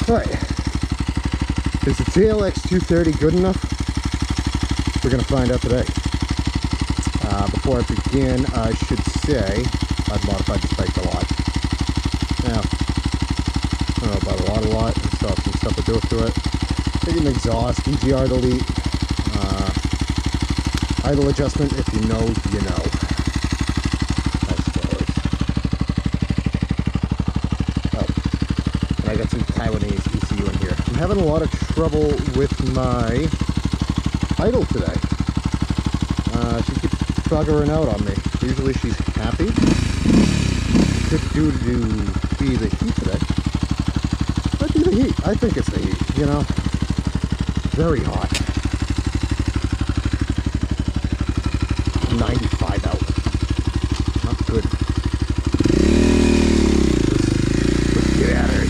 Alright. Is the KLX 230 good enough? We're going to find out today. Before I begin, I should say I've modified this bike a lot. Now, I don't know about a lot. I still have some stuff to do to it. Taking an exhaust, DGR delete, idle adjustment. If you know, you know. I suppose. Oh, and I got some Taiwanese ECU in here. I'm having a lot of trouble with my idle today. She keeps buggering out on me. Usually she's happy. Could due to be the heat today. Might be the heat. I think it's the heat, you know. Very hot. 95 out. Not good. Let's get at her.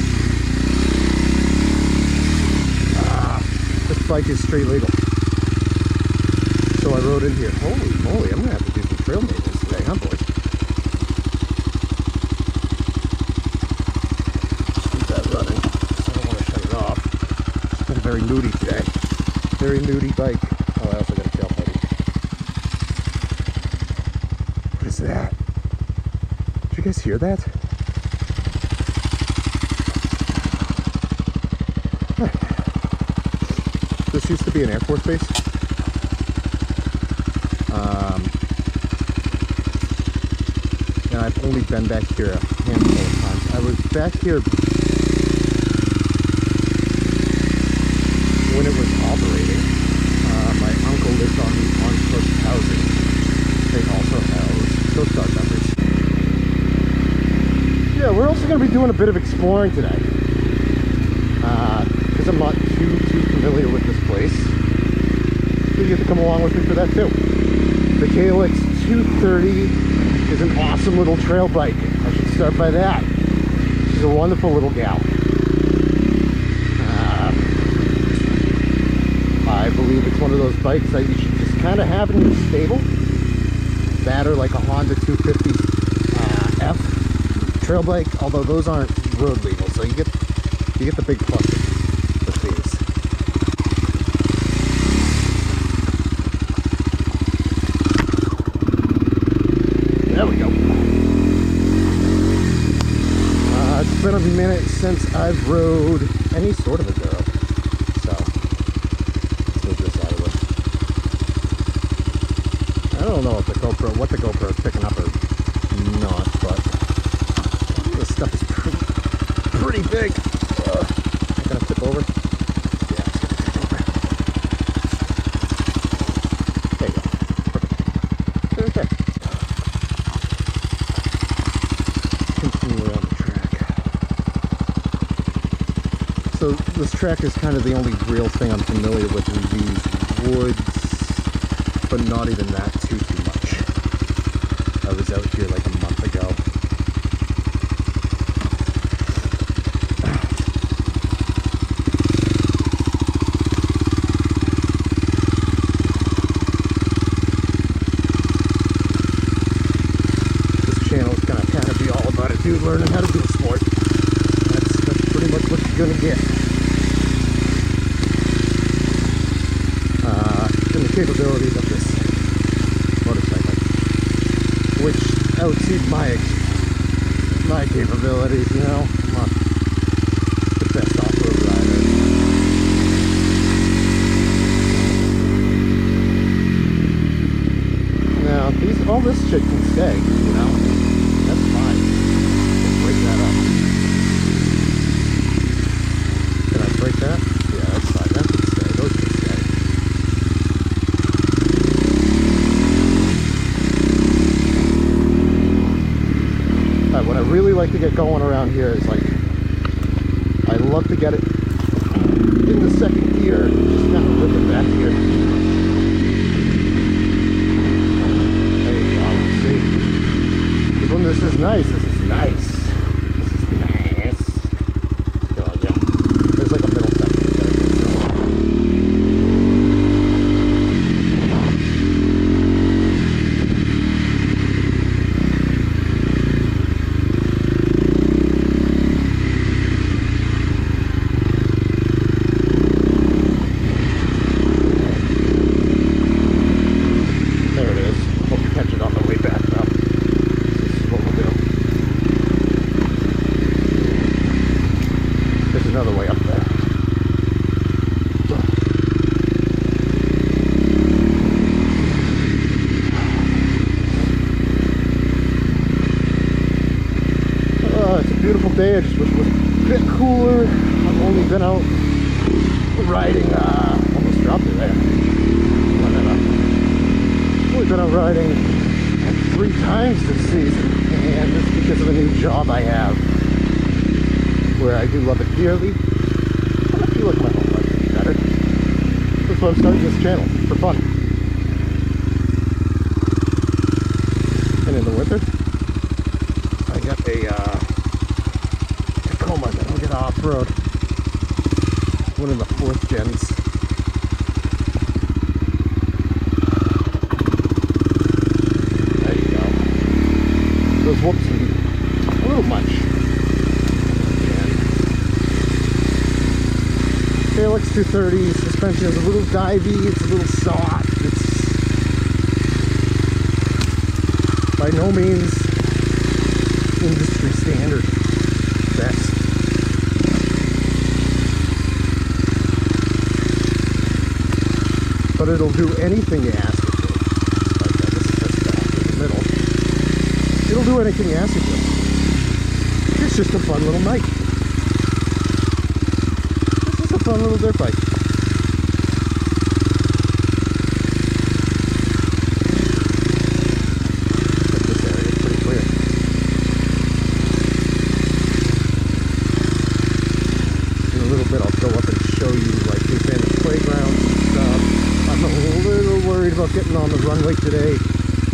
This bike is straight legal. So I rode in here. Holy moly, I'm going to have to do some trail maintenance today, huh, boys? Just keep that running. So I don't want to shut it off. It's been very moody today. Very moody bike. Oh, I also got a tailpipe. What is that? Did you guys hear that? This used to be an Air Force base. And I've only been back here a handful of times. I was back here when it was operating. My uncle lived on the on-coast housing. They also house Coast Guard members. Yeah, we're also going to be doing a bit of exploring today. Because I'm not too familiar with this place. So you get to come along with me for that too. The KLX 230 is an awesome little trail bike. I should start by that. She's a wonderful little gal. I believe it's one of those bikes that you should just kind of have in your stable. That or like a Honda 250 F trail bike, although those aren't road legal, so you get the big pluses with these. There we go. It's been a minute since I've rode any sort of a girl, so let's move this out of the way. I don't know if what the GoPro is picking up or not, but this stuff is pretty big. I'm gonna tip over. Yeah, it's gonna tip over. There you go. Perfect. Okay. Continue around the track. So this track is kind of the only real thing I'm familiar with in these woods, but not even that too much. I was out here like a month ago. This channel is gonna kind of be all about a dude learning how to do a sport. That's pretty much what you're gonna get. And the capabilities of this motorcycle, which exceed my capabilities, you know. I'm not the best off-road rider. Now, all this shit can stay, you know. That's fine. Let's break that up. Can I break that? Yeah, that's fine. That can stay. Those can stay. What I really like to get going around here is like, I love to get it in the second gear, just kind of rip it back here. There you go, see? This is nice, this is nice. This is nice. Oh yeah, there's like a middle section you gotta get day. I just wish it was a bit cooler. I've only been out riding, almost dropped it there. I've only been out riding 3 times this season, and it's because of a new job I have, where I do love it dearly. But I feel like my home life would be better. That's why I'm starting this channel, for fun. And in the winter, I got a Tacoma that I'll get off-road. One of the 4th gens. There you go. Those whoops are a little much. KLX 230 suspension is a little divey, it's a little soft, it's by no means industry standard best. But it'll do anything you ask it to. Like that, this is just in the middle. It'll do anything you ask it to. It's just a fun little bike. It's just a fun little dirt bike. About getting on the runway today,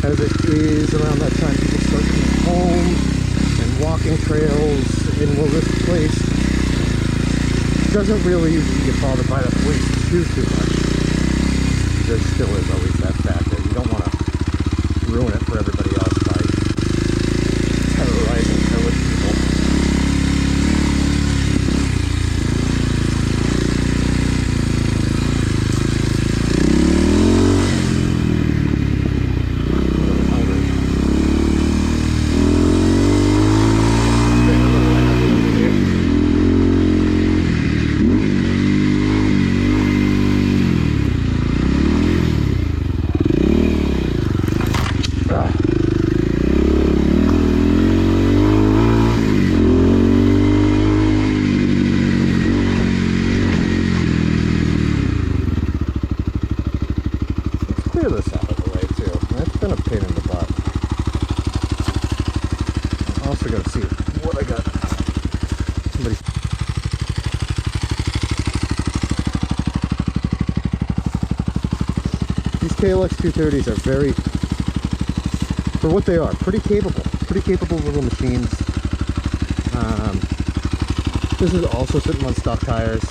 as it is around that time people start coming home and walking trails, and well, this place doesn't really usually get bothered by the police too much. There still is always that factor. You don't want to ruin it for everybody else by terrorizing village people. This out of the way too. That's been a pain in the butt. I also got to see what I got. Somebody. These KLX 230s are very, for what they are, pretty capable little machines. This is also sitting on stock tires.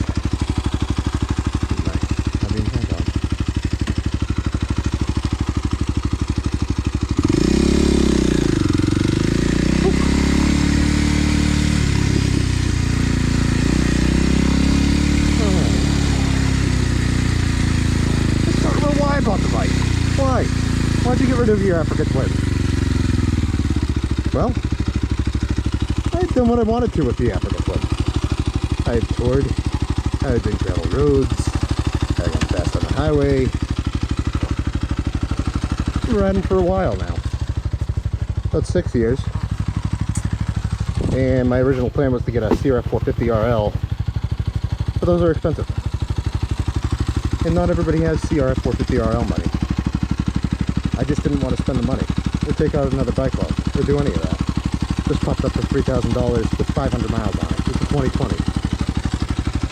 Why'd you get rid of your Africa Twin? Well, I had done what I wanted to with the Africa Twin. I had toured, I had been gravel roads, I went fast on the highway. I've been riding for a while now. About 6 years. And my original plan was to get a CRF 450 RL, but those are expensive. And not everybody has CRF 450 RL money. I just didn't want to spend the money, or take out another bike loan, or do any of that. This popped up for $3,000 with 500 miles on it. It's a 2020.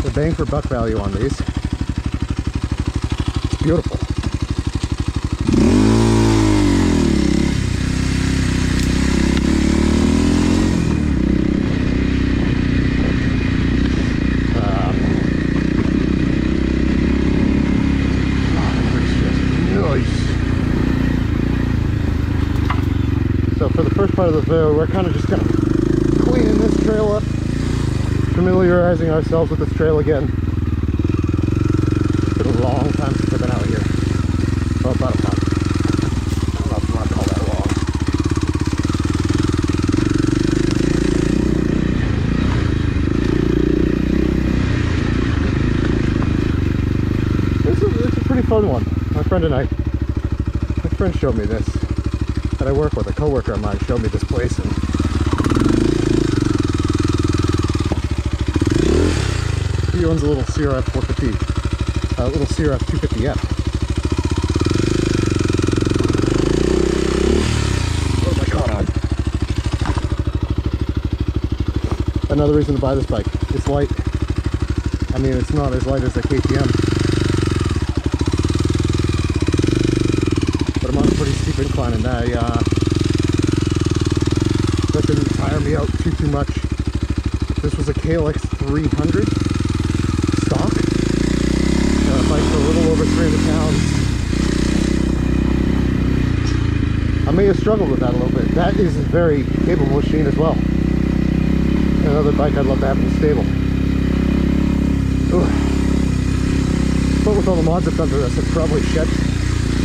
The bang for buck value on these. It's beautiful. So for the first part of the video, we're kind of just kind of cleaning this trail up, familiarizing ourselves with this trail again. It's been a long time since I've been out here. Well, about a month. I don't know if you want to call that long. It's a pretty fun one. My friend showed me this. That I work with, a coworker of mine showed me this place, and She owns a little CRF 450, a little CRF 250F. What have I caught on? Another reason to buy this bike. It's light. I mean, it's not as light as a KTM, but I'm on a pretty steep incline, and that didn't tire me out too much. This was a KLX 300 stock. Bike for a little over 300 pounds. I may have struggled with that a little bit. That is a very capable machine as well. Another bike I'd love to have in the stable. Ugh. But with all the mods I've done to this, it probably shed a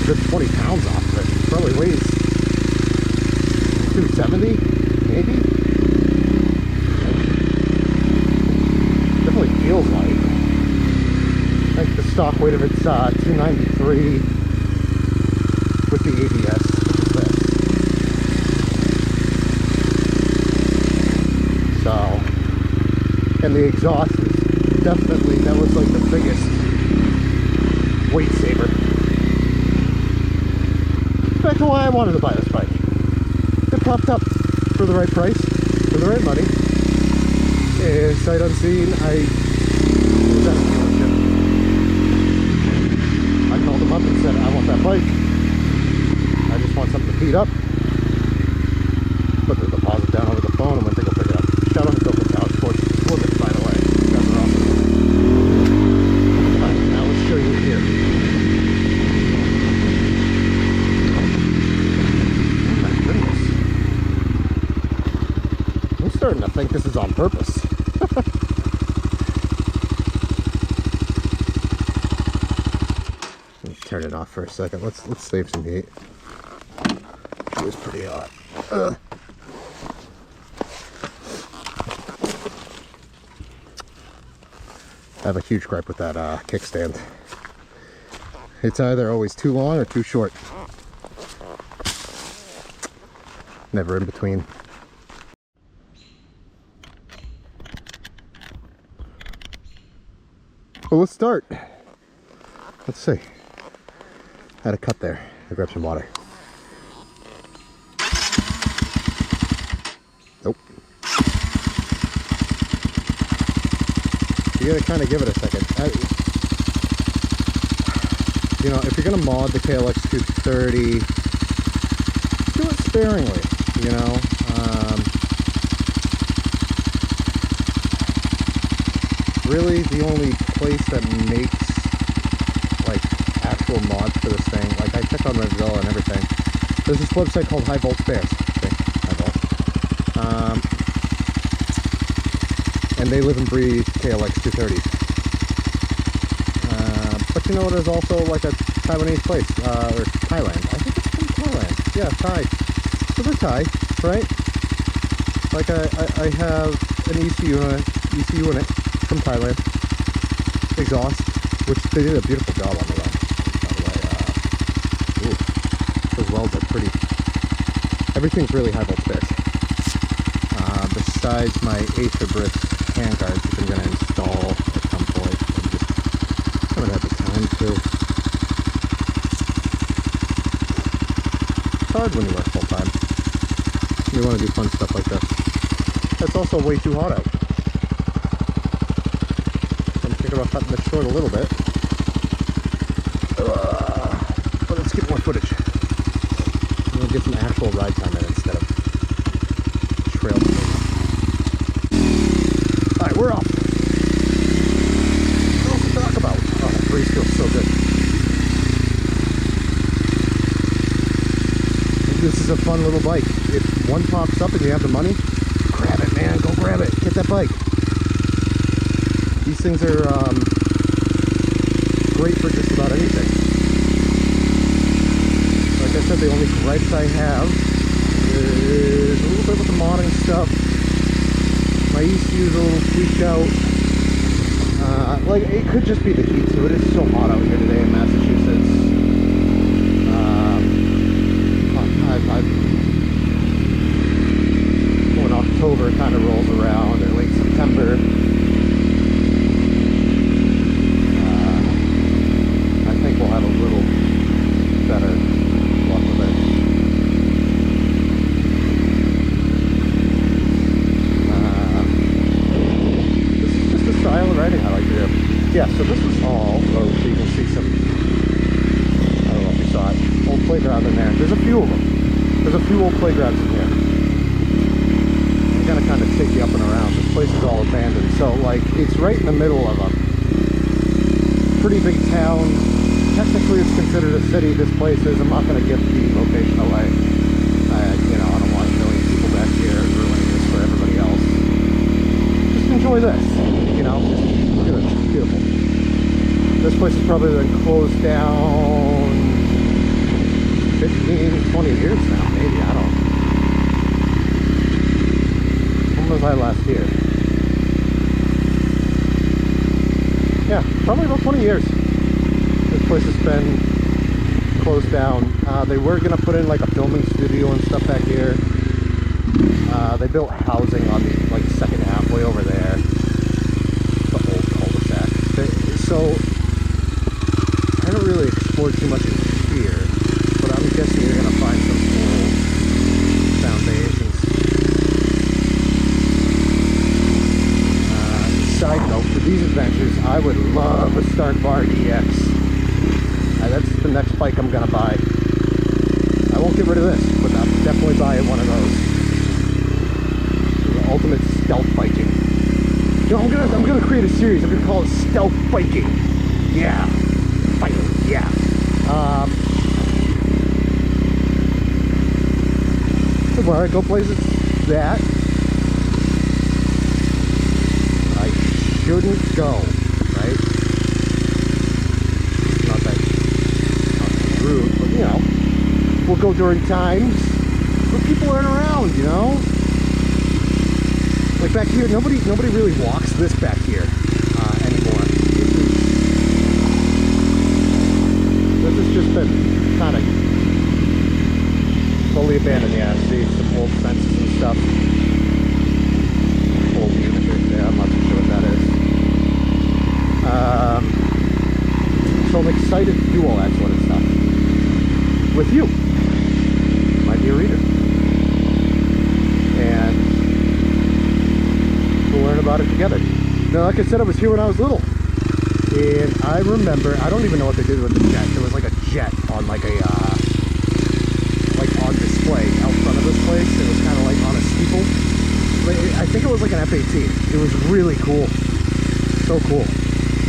good 20 pounds off of it. It probably weighs 270, maybe? Definitely feels light. I think the stock weight of it's 293 with the ABS. So, and the exhaust is definitely, that was like the biggest weight saver. Back to why I wanted to buy this bike. It popped up for the right price, for the right money. And sight unseen, I was at a dealership. I called them up and said, I want that bike. I just want something to beat up. Put the deposit down over the phone and went to go pick it up. Shout out to Bill Couch Sports Equipment, by the way. You guys are awesome. Alright, now let's show you here. Oh my goodness. I'm starting to think this is on purpose. Let me turn it off for a second. Let's save some heat. It was pretty hot. I have a huge gripe with that kickstand. It's either always too long or too short. Never in between. Well, let's start. Let's see. Had a cut there. I grabbed some water. Nope. You gotta kind of give it a second. You know, if you're gonna mod the KLX 230, do it sparingly. You know, really the only place that makes like actual mods for this thing, like I checked on Revzilla and everything. There's this website called High Volt Spares. Okay, High Volt. And they live and breathe KLX 230s. But you know, there's also like a Taiwanese place, or Thailand. I think it's from Thailand. Yeah, Thai. So they're Thai, right? Like I have an ECU unit from Thailand. Exhaust, which they did a beautiful job on the run, by the way. Those welds are pretty. Everything's really high volt spares. Besides my Aetherbricks handguards, which I'm going to install at some point. I just haven't had the time to. It's hard when you work full time. You want to do fun stuff like this. That's also way too hot out. I'm thinking about cutting this short a little bit. But let's get more footage. We'll get some actual ride time in instead of trail footage. Alright, we're off. What else to talk about? Oh, that breeze feels so good. This is a fun little bike. If one pops up and you have the money, grab it, man. Go grab it. Get that bike. These things are great for just about anything. Like I said, the only gripes I have is a little bit with the modding stuff. My ECU's a little tweaked out. Like, it could just be the heat too. It is so hot out here today in Massachusetts. When October kind of rolls around, or late September, cool playgrounds in here. I'm gonna kind of take you up and around. This place is all abandoned, so like it's right in the middle of a pretty big town. Technically, it's considered a city. This place is. I'm not gonna give the location away. You know, I don't want a million people back here ruining this for everybody else. Just enjoy this. You know, look at it. It's beautiful. This place has probably been closed down 15, 20 years now, maybe. I don't know. When was I last here? Yeah, probably about 20 years. This place has been closed down. They were going to put in like a filming studio and stuff back here. They built housing on the like second halfway over there. The old cul-de-sac. So I haven't really explored too much in here, but I'm guessing you're going to find some old foundations. Side note, for these adventures, I would love a Start Bar EX. That's the next bike I'm going to buy. I won't get rid of this, but I'm definitely buying one of those. The ultimate stealth biking. You know, I'm gonna create a series. I'm gonna call it Stealth Biking. Yeah, biking. Yeah. So where I go places that I shouldn't go, right? Not that rude, but you know. We'll go during times where people aren't around, you know? Like back here, nobody really walks this back here anymore. This has just been kind of fully abandoned. Yeah, see some old fences and stuff. Old unit there, I'm not too sure what that is. So I'm excited to do all that sort of stuff with you, my dear reader, and we'll learn about it together. Now, like I said, I was here when I was little, and I remember, I don't even know what they did with the jet. There was like a jet on like a like on display out front of this place. It was kind of like on a steeple. I think it was like an F-18. It was really cool, so cool.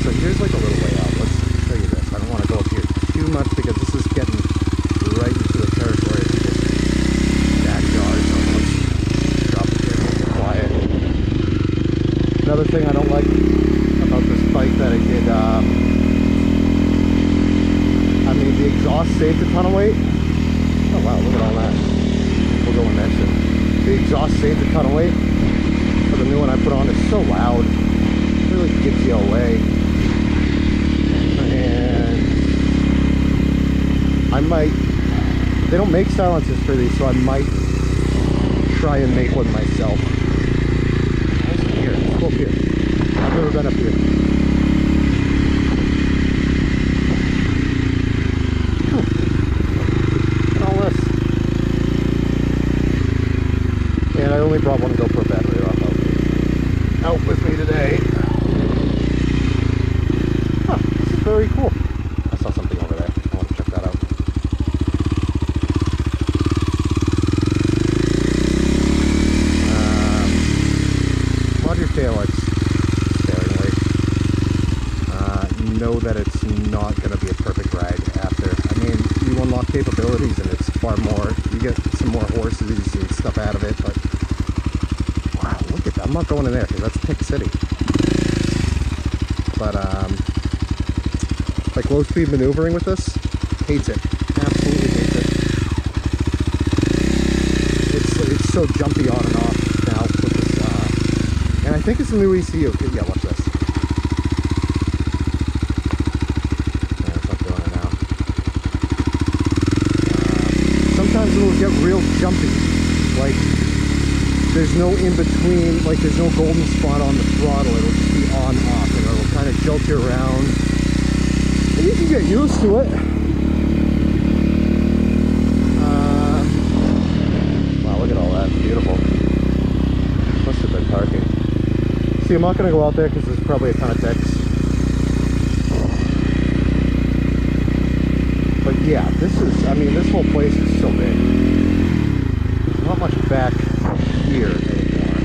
So here's like a little way out. Let's show you this. I don't want to go up here too much because this is getting right into the territory of people's backyards. So let's drop it here and get quiet. Another thing I don't like about this bike that I did, I mean, the exhaust saved a ton of weight. Oh wow, look at all that. We'll go in there soon. The exhaust saved a ton of weight, but the new one I put on is so loud. It really gives you away. And I might, they don't make silencers for these, so I might try and make one myself. What's here? Let's go up here. I've never been up here. Look at all this. And I only brought one GoPro battery out with me today. Huh, this is very cool. I saw something over there. I want to check that out. Mod your KLX steering weight. Know that it's not going to be a perfect ride after. I mean, you unlock capabilities and it's far more. You get some more horses and stuff out of it, but wow, look at that. I'm not going in there because that's Pick City. But like low speed maneuvering with this, hates it. Absolutely hates it. It's so jumpy on and off now with this, and I think it's a new ECU. Yeah, watch this. Yeah, it's not doing it now. Sometimes it'll get real jumpy. Like there's no in between. Like there's no golden spot on the throttle. It'll just be on off, and it'll kind of jolt you around. And you can get used to it. Wow, look at all that. Beautiful. Must have been parking. See, I'm not going to go out there because there's probably a ton of ticks. But yeah, this is, I mean, this whole place is so big. not much back here anymore.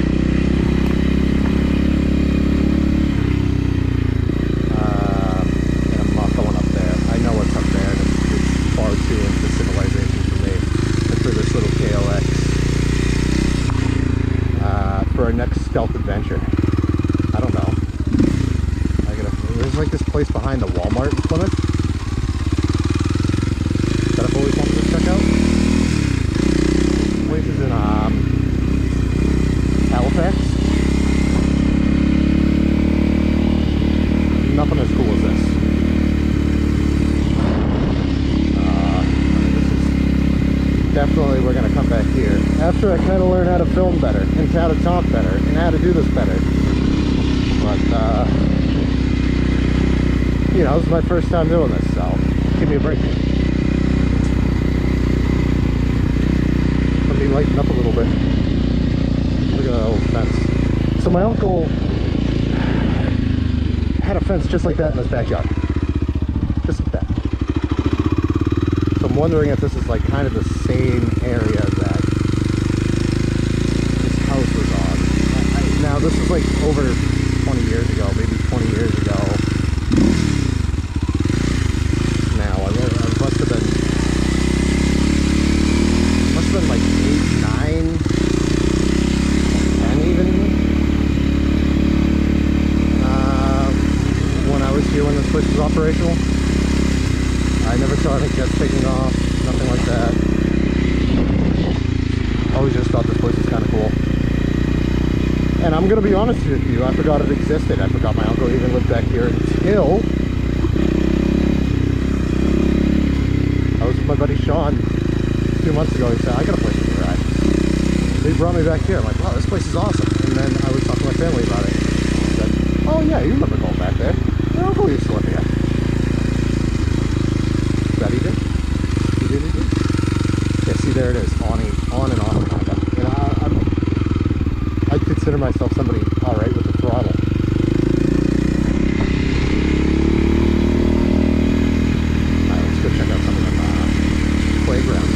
And I'm not going up there. I know what's up there, and it's far too into civilization for me and for this little KLX. For our next stealth adventure. I don't know. There's like this place behind the Walmart in Plymouth that I've always wanted to check out. Places in Halifax. Nothing as cool as this. This is definitely, we're gonna come back here after I kind of learn how to film better and how to talk better and how to do this better. But you know, this is my first time doing this, so give me a break. Let me lighten up a little bit. Look at that old fence. So my uncle had a fence just like that in his backyard. Just like that. So I'm wondering if this is like kind of the same area that this house was on. Now this is like over 20 years ago, maybe 20 years ago. Like 8, 9, 10 even. When I was here when this place was operational. I never saw any jets taking off, nothing like that. Always just thought this place was kind of cool. And I'm gonna be honest with you, I forgot it existed. I forgot my uncle even lived back here until I was with my buddy Sean 2 months ago. He said, I got a place to ride. They brought me back here. I'm like, wow, this place is awesome. And then I was talking to my family about it. He said, oh yeah, you remember going back there. Your uncle used to live here. That he did? He did. Yeah, see, there it is. On and on. And I'd consider myself somebody alright with the throttle. Alright, let's go check out some of them playgrounds.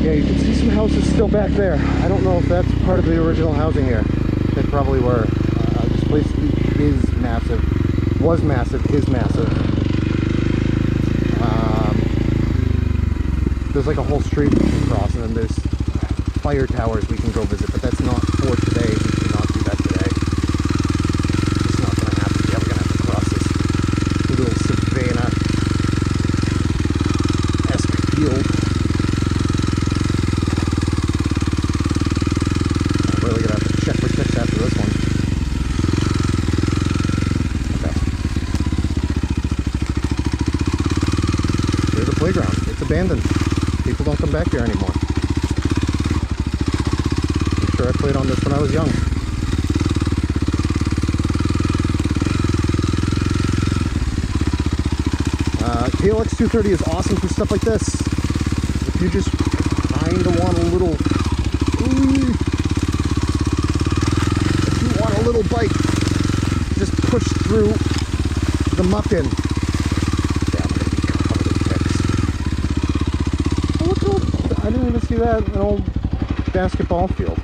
Yeah, you can see some houses still back there. I don't know if that's part of the original housing here. They probably were. This place is massive. Was massive, is massive. There's like a whole street we can cross, and then there's fire towers we can go visit, but that's not for today. We cannot do that today. It's not going to happen. Yeah, we're going to have to cross this little Savannah-esque field. I'm really going to have to check for tips after this one. Okay. Here's the playground. It's abandoned. People don't come back here anymore. I'm sure I played on this when I was young. KLX 230 is awesome for stuff like this. If you just kind of want a little... if you want a little bike, just push through the mucking. I didn't even see that, an old basketball field.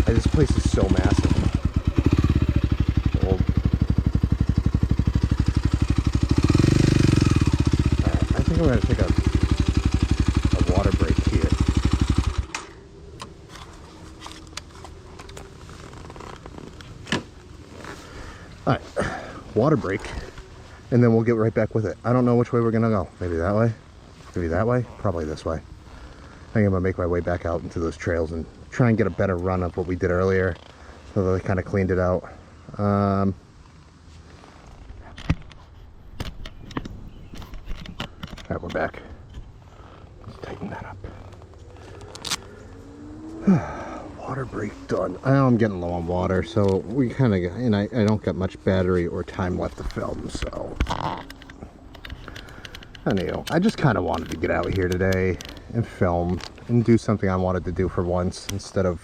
This place is so massive. Old. Alright, I think I'm going to take a water break here. Alright, water break. And then we'll get right back with it. I don't know which way we're gonna go. Maybe that way? Maybe that way? Probably this way. I think I'm gonna make my way back out into those trails and try and get a better run of what we did earlier. So they kind of cleaned it out. Alright, we're back. Let's tighten that up. Water break done. I know I'm getting low on water, so we kind of, and I don't got much battery or time left to film, so I know. I just kind of wanted to get out here today and film and do something I wanted to do for once instead of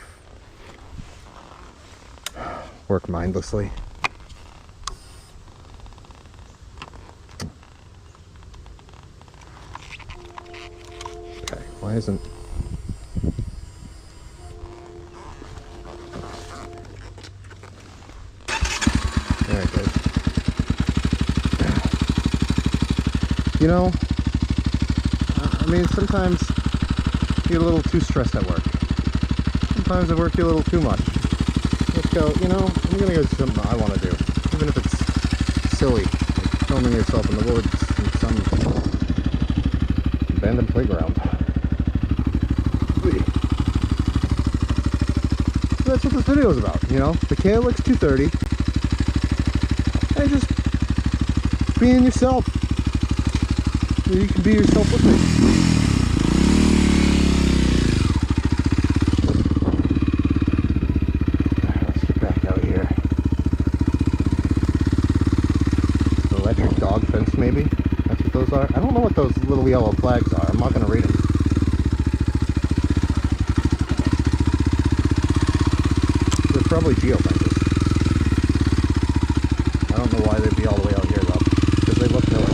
work mindlessly. Okay, why isn't... There it goes. You know, I mean, sometimes you get a little too stressed at work. Sometimes at work you a little too much. Let's go, you know, I'm gonna go do something I want to do. Even if it's silly, like filming yourself in the woods in some abandoned playground. So that's what this video is about, you know? The KLX 230. And just being yourself. You can be yourself with me. Let's get back out here. The electric dog fence, maybe? That's what those are? I don't know what those little yellow flags are. I'm not going to read them. They're probably geofences. I don't know why they'd be all the way out here, though. Because they look nowhere.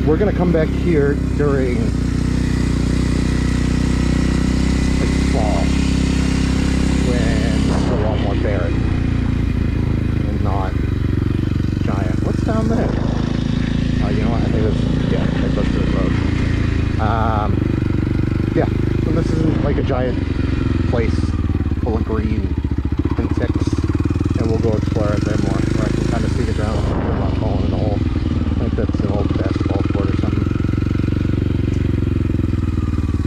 We're gonna come back here during like fall when it's a lot more barren and not giant. What's down there? You know what? I think it's, yeah, that goes to the road. Yeah, so this isn't like a giant place full of green and ticks, and we'll go explore it there more, where I can kind of see the ground and I'm not falling in a hole. I think that's an old basketball court or something.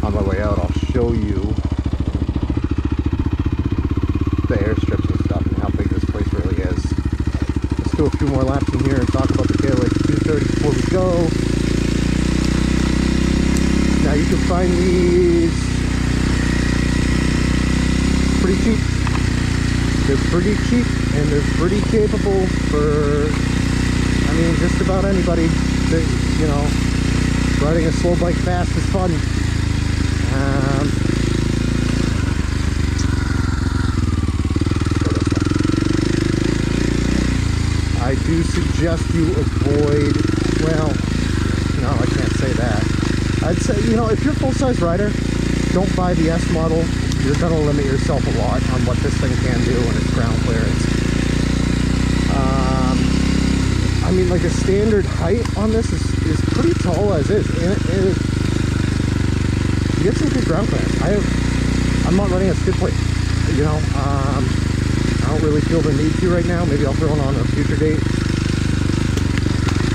On my way out, I'll show you the airstrips and stuff and how big this place really is. Let's do a few more laps in here and talk about the KLX 230 before we go. Now you can find these pretty cheap. They're pretty cheap and they're pretty capable for, I mean, just about anybody. That, you know, riding a slow bike fast is fun. I do suggest you avoid, well, no, I can't say that. I'd say, you know, if you're a full-size rider, don't buy the S model. You're going to limit yourself a lot on what this thing can do and its ground clearance. I mean, like a standard height on this is pretty tall as is. And it you get some good ground clearance. I'm not running a skid plate, you know. I don't really feel the need to right now. Maybe I'll throw it on a future date.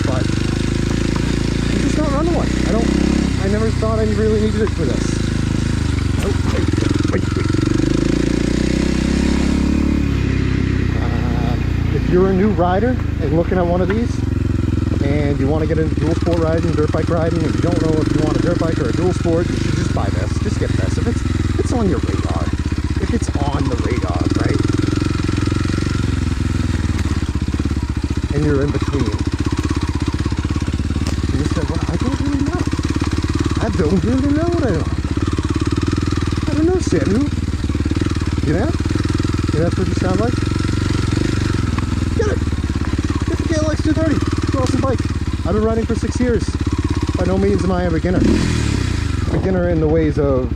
But I'm just not running one. I never thought I really needed it for this. Oh, wait. If you're a new rider and looking at one of these, and you want to get into dual sport riding, dirt bike riding, and you don't know if you want a dirt bike or a dual sport, you should just buy this. Just get this. If it's on your radar. If it's on the radar, right? And you're in between. And you said, well, I don't really know. I don't really know what I know. I don't know, Samuel. You know? That's what you sound like? Get it! Get the KLX 230. It's an awesome bike. I've been riding for 6 years. By no means am I a beginner. Beginner in the ways of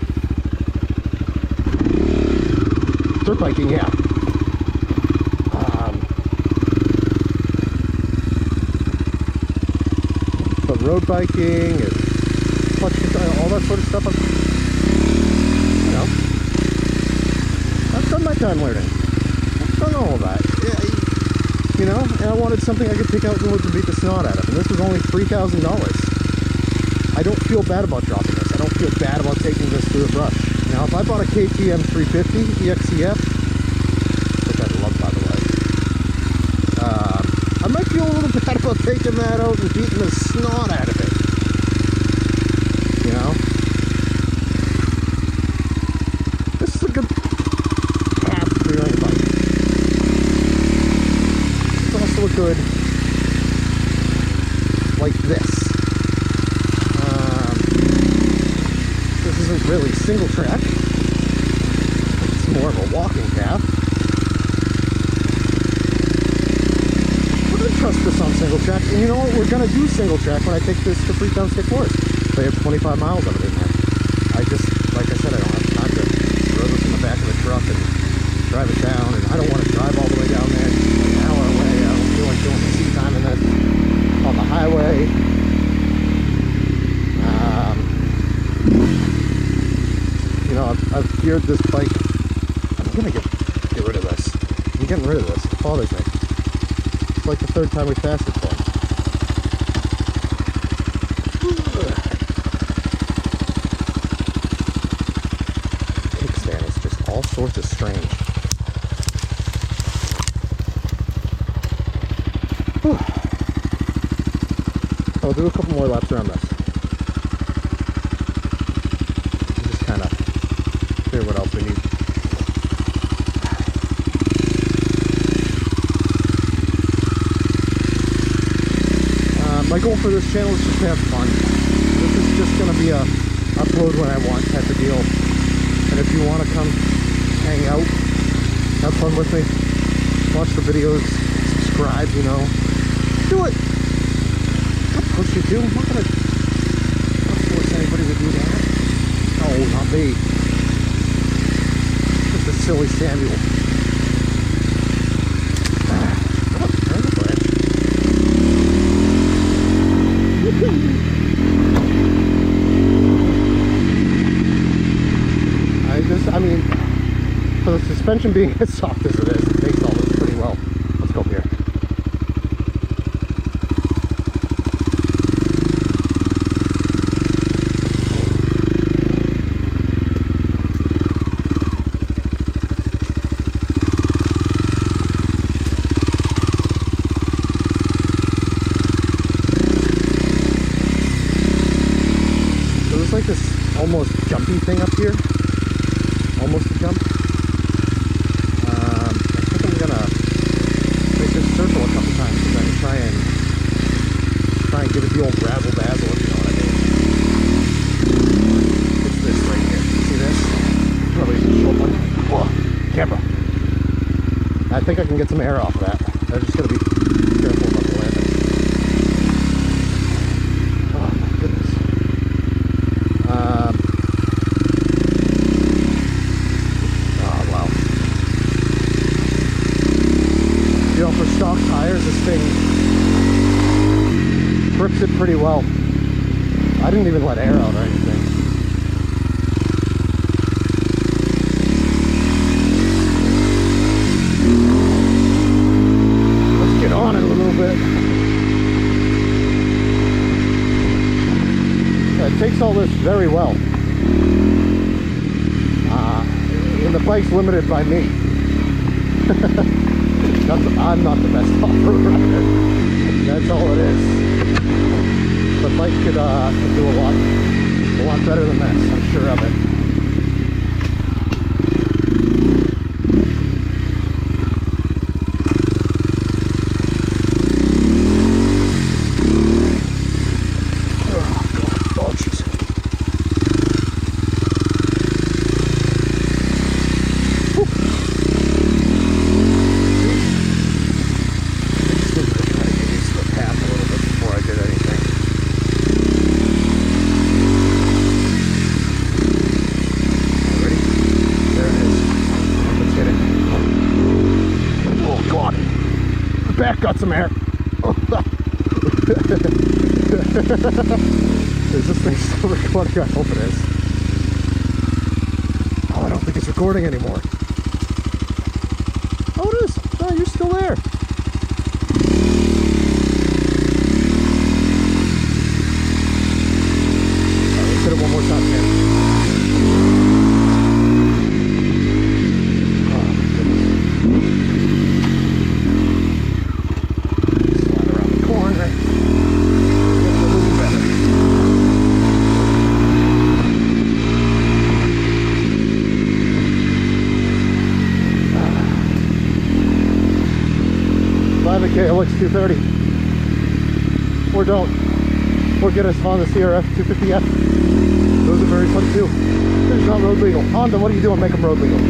dirt biking, yeah. But road biking and clutch control, all that sort of stuff, you know, I've done my time learning. I've done all of that. Yeah, you know, and I wanted something I could take out in the woods and beat the snot out of. And this was only $3,000. I don't feel bad about dropping this. I don't feel bad about taking this through the brush. Now, if I bought a KTM 350 EXCF, which I love, by the way, I might feel a little bad about taking that out and beating the snot out of it. You know? good like this. This isn't really single track. It's more of a walking path. We're going to trust this on single track. And you know what? We're going to do single track when I take this to Freetown State Forest. They have 25 miles of it in there. I just, like I said, I don't have time to throw this in the back of the truck and drive it down. And I don't want to drive all the way down there. It's like an hour away. I don't feel like doing the seat time in this on the highway. You know, I've geared this bike. I'm gonna get rid of this. I'm getting rid of this. It bothers me. It's like the third time we passed it for. Kickstand is just all sorts of strange. Whew. I'll do a couple more laps around this. Just kind of clear what else we need. My goal for this channel is just to have fun. This is just going to be a upload when I want type of deal. And if you want to come hang out, have fun with me, watch the videos, subscribe, you know, do it. I'll push you to. I'm not going to force anybody to do that. No, not me. Just a silly Samuel. I mean, for the suspension being as soft as it is, it takes all this pretty well. Let's go here. So there's like this almost jumpy thing up here. Almost a jump. I think I'm gonna make this circle a couple times and then try and give it the old razzle dazzle, if you know what I mean. It's this right here. See this? Probably a short one. Whoa, camera. I think I can get some air off of that. I'm just gonna be careful about the landing. Oh my goodness. You know, for stock tires, this thing grips it pretty well. I didn't even let air out or anything. Let's get on it a little bit. Yeah, it takes all this very well. And the bike's limited by me. I'm not the best off-road rider. That's all it is. But bike could do a lot better than this. I'm sure of it. Oh, jeez. Back got some air. Is this thing still recording? I hope it is. Oh, I don't think it's recording anymore. Oh, it is. Oh, you're still there. Let's hit it one more time again. drive a KLX 230. Or don't. Or get us Honda CRF 250F. Those are very fun too. They're just not road legal. Honda, what are you doing? Make them road legal. I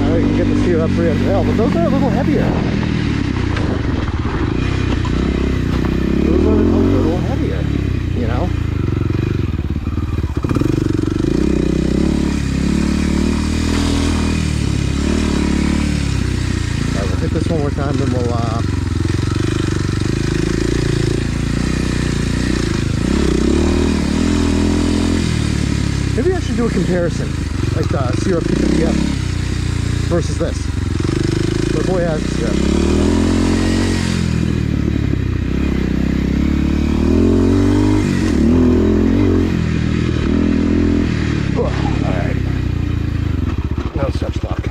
know you can get the CRF 300L, but those are a little heavier. Those are a little heavier, you know? Alright, we'll hit this one more time, then we'll maybe I should do a comparison, like the CRF 250F versus this. The boy has the CRF. Alright. No such luck.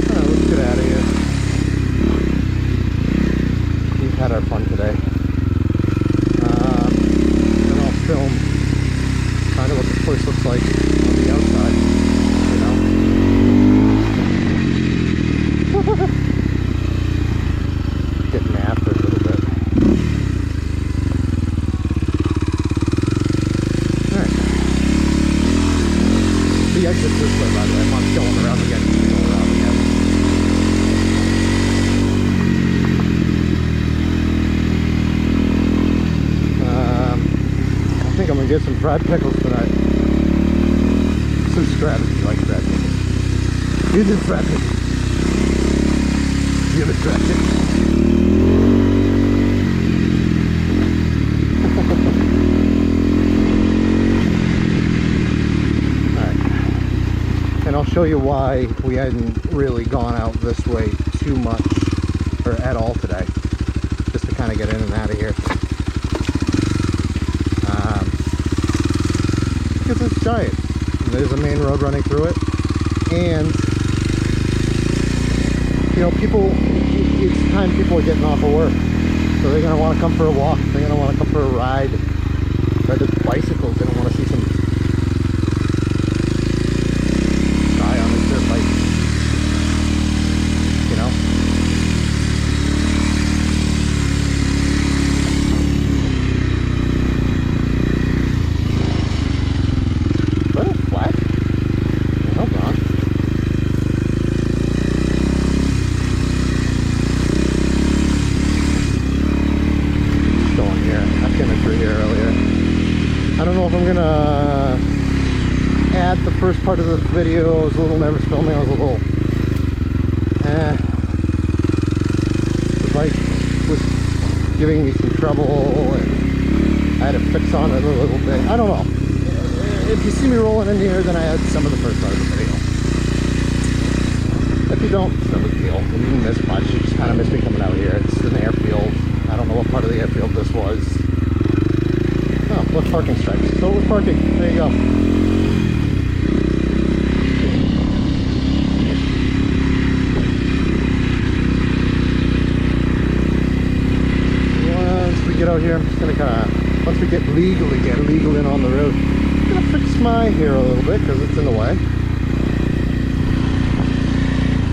Alright, let's get out of here. We've had our fun today. Then I'll film kind of what the place looks like on the outside, you know. Getting after it a little bit. Alright. The exit's this way, by the way. I'm not going around again. Going around again. I think I'm gonna get some fried pickles tonight. Some strategy like fried pickles. Here's the fried pickles. You have a fried pickle. Alright. And I'll show you why we hadn't really gone out this way too much, or at all today. Just to kind of get in and out of here. Because it's giant. There's a main road running through it, and you know, people, it's time people are getting off of work, so they're going to want to come for a walk, they're going to want to come for a ride the bicycles. They don't want to see some guy on his dirt bike, you know. I don't know if I'm gonna add the first part of this video. I was a little nervous filming. I was a little the bike was giving me some trouble, and I had to fix on it a little bit. I don't know. If you see me rolling in here, then I had some of the first part of the video. If you don't, it's no big deal. You didn't miss much. You just kind of missed me coming out here. It's an airfield. I don't know what part of the airfield this was. Oh, left parking stripes. So it was parking. There you go. Once we get out here, I'm just gonna kind of, once we get legal in on the road, I'm gonna fix my hair a little bit because it's in the way.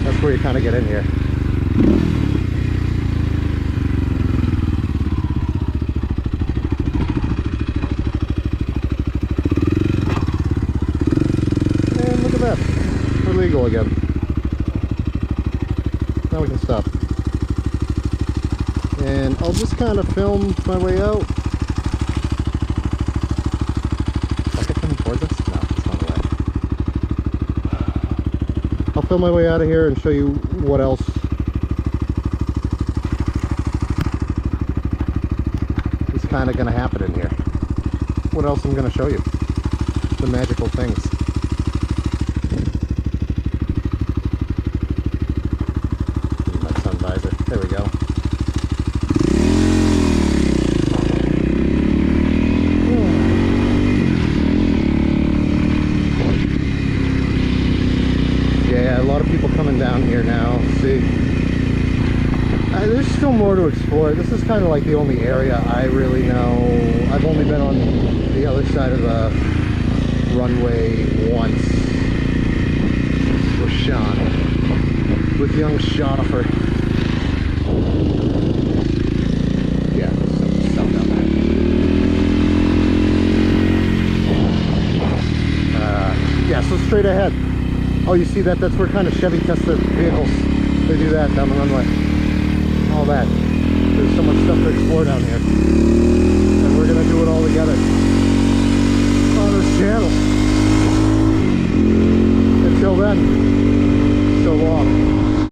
That's where you kind of get in here. We're legal again. Now we can stop. And I'll just kind of film my way out. Is it coming towards us? No, it's not away. I'll film my way out of here and show you what else is kind of going to happen in here. What else I'm going to show you. The magical things. There we go. Yeah, a lot of people coming down here now. See, there's still more to explore. This is kind of like the only area I really know. I've only been on the other side of the runway once with Sean. with young Schaffer. Yeah, there's some down there. Yeah, so straight ahead. Oh, you see that? That's where kind of Chevy tests their vehicles. They do that down the runway. All that. There's so much stuff to explore down here. And we're going to do it all together.